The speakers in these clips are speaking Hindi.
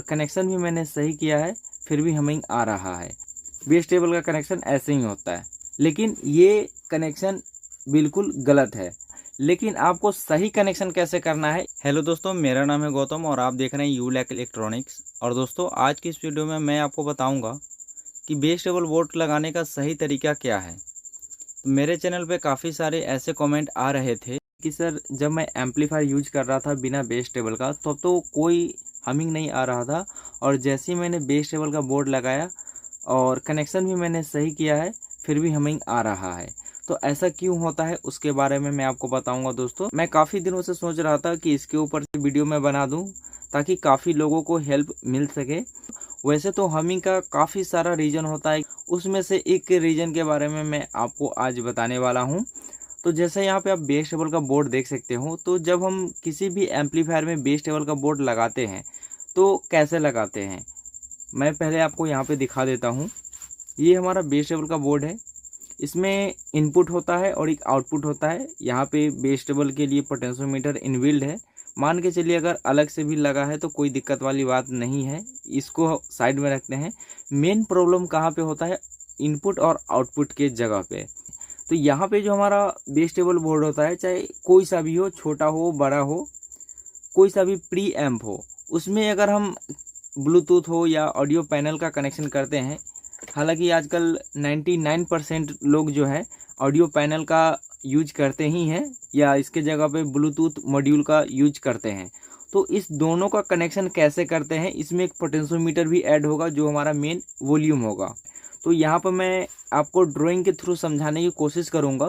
कनेक्शन भी मैंने सही किया है, फिर भी हमिंग आ रहा है। बेस टेबल का कनेक्शन ऐसे ही होता है, लेकिन ये कनेक्शन बिल्कुल गलत है। लेकिन आपको सही कनेक्शन कैसे करना है। हेलो दोस्तों, मेरा नाम है गौतम और आप देख रहे हैं यूलैक इलेक्ट्रॉनिक्स। और दोस्तों, आज की इस वीडियो में मैं आपको बताऊंगा कि बेस टेबल बोर्ड लगाने का सही तरीका क्या है। तो मेरे चैनल पे काफ़ी सारे ऐसे कमेंट आ रहे थे कि सर, जब मैं एम्पलीफायर यूज कर रहा था बिना बेस टेबल का तो कोई हमिंग नहीं आ रहा था, और जैसे ही मैंने बेस टेबल का बोर्ड लगाया और कनेक्शन भी मैंने सही किया है, फिर भी हमिंग आ रहा है। तो ऐसा क्यों होता है उसके बारे में मैं आपको बताऊंगा। दोस्तों, मैं काफ़ी दिनों से सोच रहा था कि इसके ऊपर से वीडियो मैं बना दूं ताकि काफ़ी लोगों को हेल्प मिल सके। वैसे तो हमिंग का काफ़ी सारा रीज़न होता है, उसमें से एक रीज़न के बारे में मैं आपको आज बताने वाला हूं। तो जैसे यहाँ पे आप बेस टेबल का बोर्ड देख सकते हो, तो जब हम किसी भी एम्पलीफायर में बेस टेबल का बोर्ड लगाते हैं तो कैसे लगाते हैं, मैं पहले आपको यहाँ पे दिखा देता हूँ। ये हमारा बेस टेबल का बोर्ड है, इसमें इनपुट होता है और एक आउटपुट होता है। यहाँ पे बेस टेबल के लिए पोटेंशियोमीटर इनबिल्ड है। मान के चलिए अगर अलग से भी लगा है तो कोई दिक्कत वाली बात नहीं है, इसको साइड में रखते हैं। मेन प्रॉब्लम कहाँ पे होता है, इनपुट और आउटपुट के जगह पे। तो यहाँ पे जो हमारा बेस टेबल बोर्ड होता है, चाहे कोई सा भी हो, छोटा हो बड़ा हो, कोई सा भी प्री एम्प हो, उसमें अगर हम ब्लूटूथ हो या ऑडियो पैनल का कनेक्शन करते हैं, हालांकि आजकल 99% लोग जो है ऑडियो पैनल का यूज करते ही हैं या इसके जगह पे ब्लूटूथ मॉड्यूल का यूज करते हैं। तो इस दोनों का कनेक्शन कैसे करते हैं, इसमें एक पोटेंशियोमीटर भी ऐड होगा जो हमारा मेन वॉल्यूम होगा। तो यहाँ पर मैं आपको ड्राइंग के थ्रू समझाने की कोशिश करूँगा,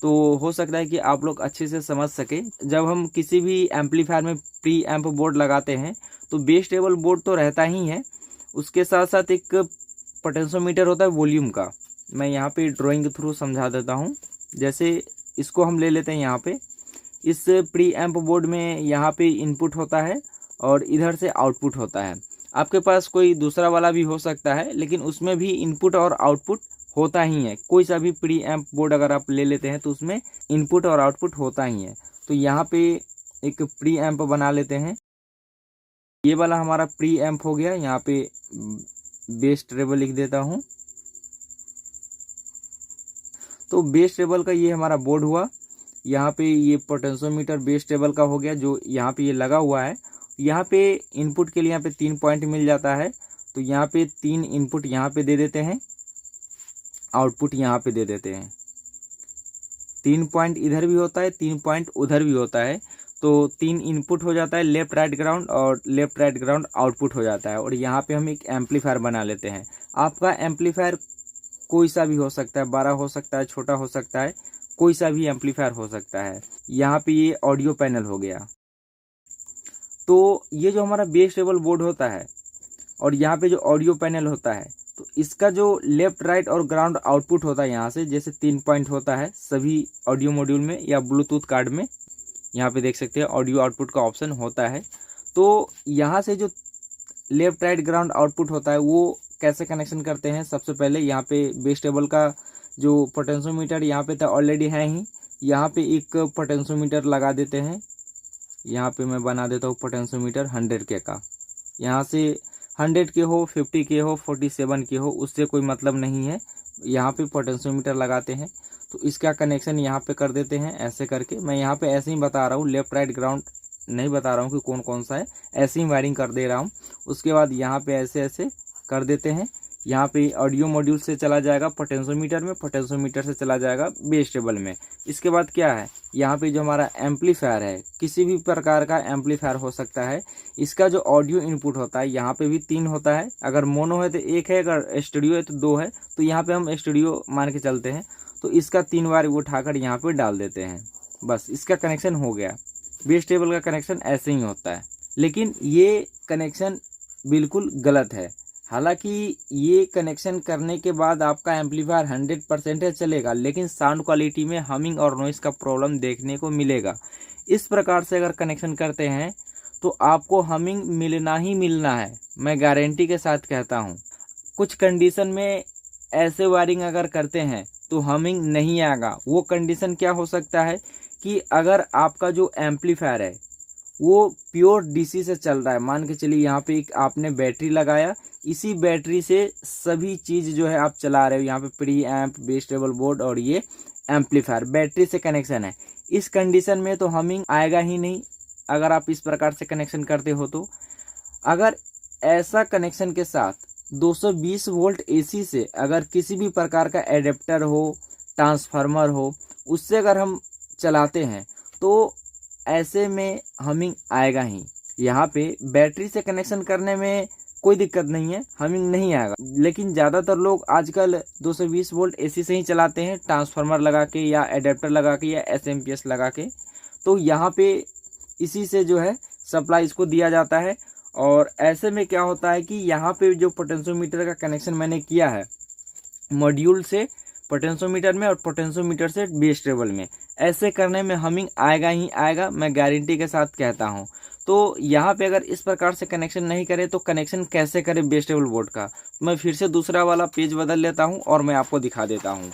तो हो सकता है कि आप लोग अच्छे से समझ सके। जब हम किसी भी एम्पलीफायर में प्री एम्प बोर्ड लगाते हैं तो बेस टेबल बोर्ड तो रहता ही है, उसके साथ साथ एक पोटेंशियोमीटर होता है वॉल्यूम का। मैं यहाँ पे ड्राइंग के थ्रू समझा देता हूँ। जैसे इसको हम ले लेते हैं, यहाँ पे इस प्री एम्प बोर्ड में यहाँ पे इनपुट होता है और इधर से आउटपुट होता है। आपके पास कोई दूसरा वाला भी हो सकता है, लेकिन उसमें भी इनपुट और आउटपुट होता ही है। कोई सा भी प्री एम्प बोर्ड अगर आप ले लेते हैं तो उसमें इनपुट और आउटपुट होता ही है। तो यहाँ पे एक प्री एम्प बना लेते हैं। ये वाला हमारा प्री एम्प हो गया। यहाँ पे बेस टेबल लिख देता हूँ। तो बेस टेबल का ये हमारा बोर्ड हुआ। यहाँ पे ये पोटेंशियोमीटर बेस टेबल का हो गया जो यहाँ पे ये लगा हुआ है। यहाँ पे इनपुट के लिए यहाँ पे 3 पॉइंट मिल जाता है, तो यहाँ पे 3 इनपुट यहाँ पे दे देते हैं, आउटपुट यहाँ पे दे देते हैं। 3 पॉइंट इधर भी होता है, 3 पॉइंट उधर भी होता है। तो 3 इनपुट हो जाता है, लेफ्ट राइट ग्राउंड, और लेफ्ट राइट ग्राउंड आउटपुट हो जाता है। और यहाँ पे हम एक एम्पलीफायर बना लेते हैं। आपका एम्पलीफायर कोई सा भी हो सकता है, बड़ा हो सकता है, छोटा हो सकता है, कोई सा भी एम्पलीफायर हो सकता है। यहाँ पे ये ऑडियो पैनल हो गया। तो ये जो हमारा बेस टेबल बोर्ड होता है और यहाँ पे जो ऑडियो पैनल होता है, तो इसका जो लेफ्ट राइट और ग्राउंड आउटपुट होता है, यहाँ से जैसे 3 पॉइंट होता है सभी ऑडियो मॉड्यूल में या ब्लूटूथ कार्ड में, यहाँ पे देख सकते हैं ऑडियो आउटपुट का ऑप्शन होता है। तो यहाँ से जो लेफ्ट राइट ग्राउंड आउटपुट होता है वो कैसे कनेक्शन करते हैं। सबसे पहले यहाँ पे बेस टेबल का जो पोटेंशियोमीटर यहाँ पे तो ऑलरेडी है ही, यहाँ पे एक पोटेंशियोमीटर लगा देते हैं। यहाँ पे मैं बना देता हूँ पोटेंशियोमीटर 100 के का। यहाँ से 100 के हो, 50 के हो, 47 के हो, उससे कोई मतलब नहीं है। यहाँ पे पोटेंशियोमीटर लगाते हैं, तो इसका कनेक्शन यहाँ पे कर देते हैं ऐसे करके। मैं यहाँ पे ऐसे ही बता रहा हूँ, लेफ्ट राइट ग्राउंड नहीं बता रहा हूँ कि कौन कौन सा है, ऐसे ही वायरिंग कर दे रहा हूँ। उसके बाद यहाँ पे ऐसे ऐसे कर देते हैं। यहाँ पे ऑडियो मॉड्यूल से चला जाएगा पोटेंशियोमीटर में, पोटेंशियोमीटर से चला जाएगा बेस टेबल में। इसके बाद क्या है, यहाँ पे जो हमारा एम्पलीफायर है, किसी भी प्रकार का एम्पलीफायर हो सकता है, इसका जो ऑडियो इनपुट होता है यहाँ पे भी 3 होता है। अगर मोनो है तो 1 है, अगर स्टूडियो है तो 2 है। तो यहाँ पे हम स्टूडियो मान के चलते हैं, तो इसका 3 बार उठाकर यहाँ पे डाल देते हैं। बस इसका कनेक्शन हो गया। बेस टेबल का कनेक्शन ऐसे ही होता है, लेकिन ये कनेक्शन बिल्कुल गलत है। हालांकि ये कनेक्शन करने के बाद आपका एम्पलीफायर 100% चलेगा, लेकिन साउंड क्वालिटी में हमिंग और नॉइस का प्रॉब्लम देखने को मिलेगा। इस प्रकार से अगर कनेक्शन करते हैं तो आपको हमिंग मिलना ही मिलना है, मैं गारंटी के साथ कहता हूँ। कुछ कंडीशन में ऐसे वायरिंग अगर करते हैं तो हमिंग नहीं आएगा। वो कंडीशन क्या हो सकता है कि अगर आपका जो एम्पलीफायर है वो प्योर डीसी से चल रहा है। मान के चलिए यहाँ पे एक आपने बैटरी लगाया, इसी बैटरी से सभी चीज जो है आप चला रहे हो। यहाँ पे pre amp, base table board और ये एम्पलीफायर बैटरी से कनेक्शन है। इस कंडीशन में तो हमिंग आएगा ही नहीं अगर आप इस प्रकार से कनेक्शन करते हो। तो अगर ऐसा कनेक्शन के साथ 220 वोल्ट एसी से अगर किसी भी प्रकार का एडेप्टर हो, ट्रांसफार्मर हो, उससे अगर हम चलाते हैं तो ऐसे में हमिंग आएगा ही। यहाँ पे बैटरी से कनेक्शन करने में कोई दिक्कत नहीं है, हमिंग नहीं आएगा। लेकिन ज़्यादातर लोग आजकल 220 वोल्ट एसी से ही चलाते हैं, ट्रांसफार्मर लगा के या एडेप्टर लगा के या एसएमपीएस लगा के। तो यहाँ पे इसी से जो है सप्लाई इसको दिया जाता है। और ऐसे में क्या होता है कि यहाँ पे जो पोटेंशियोमीटर का कनेक्शन मैंने किया है मॉड्यूल से पोटेंशियोमीटर में और पोटेंशियोमीटर से बेस टेबल में, ऐसे करने में हमिंग आएगा ही आएगा, मैं गारंटी के साथ कहता हूँ। तो यहाँ पे अगर इस प्रकार से कनेक्शन नहीं करे तो कनेक्शन कैसे करें बेस टेबल बोर्ड का, मैं फिर से दूसरा वाला पेज बदल लेता हूँ और मैं आपको दिखा देता हूँ।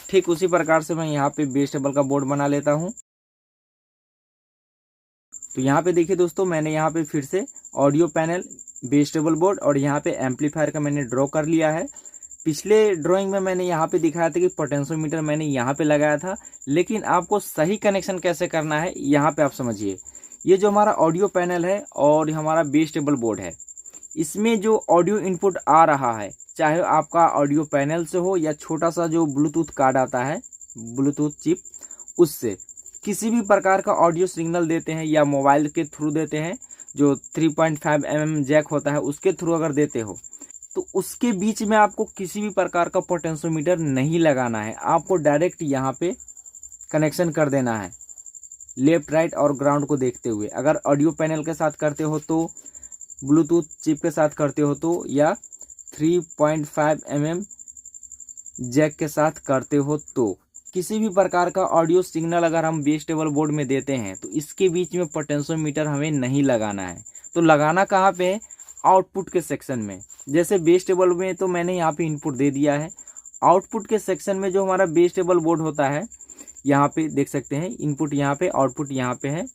ठीक उसी प्रकार से मैं यहाँ पे बेस टेबल का बोर्ड बना लेता हूँ। तो यहाँ पे देखिए दोस्तों, मैंने यहाँ पे फिर से audio panel, base table board और यहाँ पे एम्पलीफायर का मैंने ड्रॉ कर लिया है। पिछले ड्राइंग में मैंने यहाँ पे दिखाया था कि पोटेंशियोमीटर मैंने यहाँ पे लगाया था, लेकिन आपको सही कनेक्शन कैसे करना है यहाँ पे आप समझिए। ये जो हमारा ऑडियो पैनल है और हमारा बेस टेबल बोर्ड है, इसमें जो ऑडियो इनपुट आ रहा है, चाहे आपका ऑडियो पैनल से हो या छोटा सा जो ब्लूटूथ कार्ड आता है, ब्लूटूथ चिप, उससे किसी भी प्रकार का ऑडियो सिग्नल देते हैं या मोबाइल के थ्रू देते हैं, जो 3.5 mm जैक होता है उसके थ्रू अगर देते हो तो उसके बीच में आपको किसी भी प्रकार का पोटेंशियोमीटर नहीं लगाना है। आपको डायरेक्ट यहाँ पे कनेक्शन कर देना है, लेफ्ट राइट और ग्राउंड को देखते हुए। अगर ऑडियो पैनल के साथ करते हो तो, ब्लूटूथ चिप के साथ करते हो तो, या 3.5 mm जैक के साथ करते हो तो, किसी भी प्रकार का ऑडियो सिग्नल अगर हम बेस टेबल बोर्ड में देते हैं तो इसके बीच में पोटेंशियोमीटर हमें नहीं लगाना है। तो लगाना कहाँ पे है? आउटपुट के सेक्शन में। जैसे बेस टेबल में तो मैंने यहाँ पे इनपुट दे दिया है, आउटपुट के सेक्शन में जो हमारा बेस टेबल बोर्ड होता है, यहाँ पे देख सकते हैं इनपुट यहाँ पे, आउटपुट यहाँ पे है।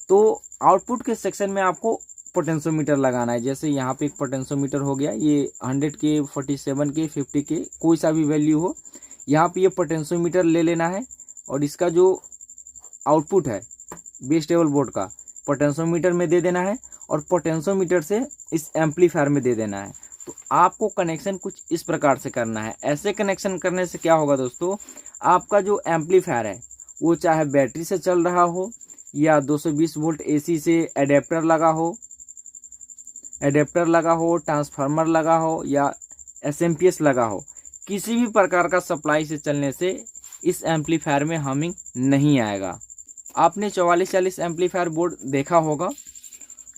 तो आउटपुट के सेक्शन में आपको पोटेंशियोमीटर लगाना है। जैसे यहाँ पे एक पोटेंशियोमीटर हो गया, ये 100 के, 47 के, 50 के, कोई सा भी वैल्यू हो, यहाँ पे ये पोटेंशियोमीटर ले लेना है और इसका जो आउटपुट है बेस टेबल बोर्ड का पोटेंशियोमीटर में दे देना है और पोटेंशियोमीटर से इस एम्पलीफायर में दे देना है। तो आपको कनेक्शन कुछ इस प्रकार से करना है। ऐसे कनेक्शन करने से क्या होगा दोस्तों, आपका जो एम्पलीफायर है वो चाहे बैटरी से चल रहा हो या 220 वोल्ट एसी से एडेप्टर लगा हो, ट्रांसफार्मर लगा हो या एसएमपीएस लगा हो, किसी भी प्रकार का सप्लाई से चलने से इस एम्पलीफायर में हमिंग नहीं आएगा। आपने 4440 एम्पलीफायर बोर्ड देखा होगा,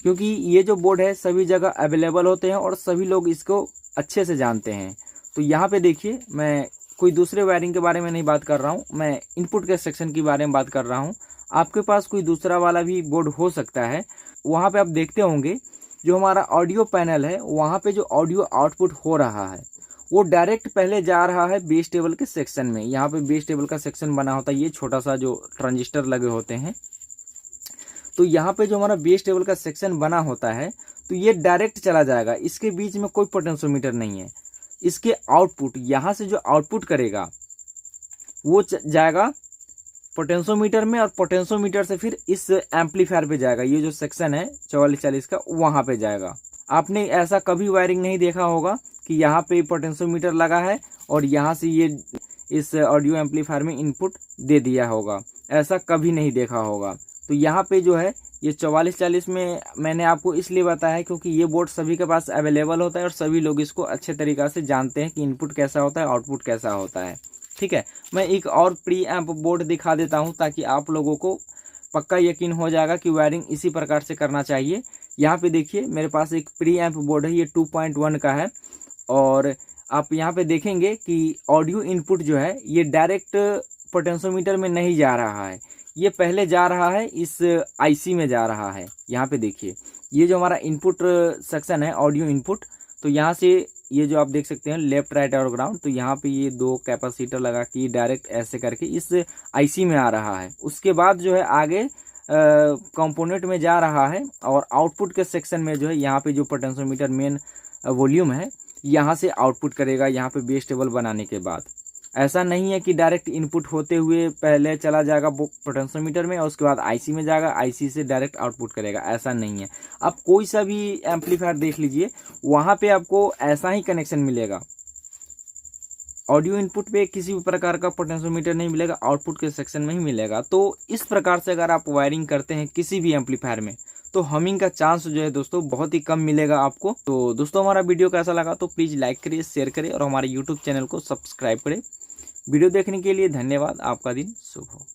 क्योंकि ये जो बोर्ड है सभी जगह अवेलेबल होते हैं और सभी लोग इसको अच्छे से जानते हैं। तो यहाँ पे देखिए, मैं कोई दूसरे वायरिंग के बारे में नहीं बात कर रहा हूँ, मैं इनपुट के सेक्शन के बारे में बात कर रहा हूँ। आपके पास कोई दूसरा वाला भी बोर्ड हो सकता है, वहाँ पे आप देखते होंगे जो हमारा ऑडियो पैनल है, वहाँ पे जो ऑडियो आउटपुट हो रहा है वो डायरेक्ट पहले जा रहा है बेस टेबल के सेक्शन में। यहाँ पे बेस टेबल का सेक्शन बना होता है, ये छोटा सा जो ट्रांजिस्टर लगे होते हैं। तो यहाँ पे जो हमारा बेस टेबल का सेक्शन बना होता है तो ये डायरेक्ट चला जाएगा, इसके बीच में कोई पोटेंशियोमीटर नहीं है। इसके आउटपुट, यहाँ से जो आउटपुट करेगा वो जाएगा पोटेंशियोमीटर में और पोटेंशियोमीटर से फिर इस एम्पलीफायर पे जाएगा। ये जो सेक्शन है 4440 का, वहाँ पे जाएगा। आपने ऐसा कभी वायरिंग नहीं देखा होगा कि यहाँ पे पोटेंशियोमीटर लगा है और यहाँ से ये इस ऑडियो एम्पलीफायर में इनपुट दे दिया होगा, ऐसा कभी नहीं देखा होगा। तो यहाँ पे जो है ये 4440 में मैंने आपको इसलिए बताया क्योंकि ये बोर्ड सभी के पास अवेलेबल होता है और सभी लोग इसको अच्छे तरीक़ा से जानते हैं कि इनपुट कैसा होता है, आउटपुट कैसा होता है। ठीक है, मैं एक और प्री एम्प बोर्ड दिखा देता हूँ ताकि आप लोगों को पक्का यकीन हो जाएगा कि वायरिंग इसी प्रकार से करना चाहिए। यहाँ पे देखिए मेरे पास एक प्री एम्प बोर्ड है, ये 2.1 का है और आप यहाँ पे देखेंगे कि ऑडियो इनपुट जो है ये डायरेक्ट पोटेंशियोमीटर में नहीं जा रहा है, ये पहले जा रहा है इस आईसी में जा रहा है। यहाँ पे देखिए ये जो हमारा इनपुट सेक्शन है ऑडियो इनपुट, तो यहाँ से ये जो आप देख सकते हैं लेफ्ट राइट और ग्राउंड, तो यहाँ पे ये 2 कैपेसिटर लगा के डायरेक्ट ऐसे करके इस आईसी में आ रहा है। उसके बाद जो है आगे कंपोनेंट में जा रहा है और आउटपुट के सेक्शन में जो है यहाँ पे जो पोटेंशियोमीटर मेन वॉल्यूम है यहाँ से आउटपुट करेगा यहाँ पे बेस टेबल बनाने के बाद। ऐसा नहीं है कि डायरेक्ट इनपुट होते हुए पहले चला जाएगा पोटेंशियोमीटर में और उसके बाद आईसी में जाएगा, आईसी से डायरेक्ट आउटपुट करेगा, ऐसा नहीं है। आप कोई सा भी एम्पलीफायर देख लीजिए, वहाँ पे आपको ऐसा ही कनेक्शन मिलेगा। ऑडियो इनपुट पे किसी भी प्रकार का पोटेंशियोमीटर नहीं मिलेगा, आउटपुट के सेक्शन में ही मिलेगा। तो इस प्रकार से अगर आप वायरिंग करते हैं किसी भी एम्पलीफायर में तो हमिंग का चांस जो है दोस्तों बहुत ही कम मिलेगा आपको। तो दोस्तों हमारा वीडियो कैसा लगा तो प्लीज़ लाइक करिए, शेयर करिए और हमारे यूट्यूब चैनल को सब्सक्राइब करें। वीडियो देखने के लिए धन्यवाद। आपका दिन शुभ हो।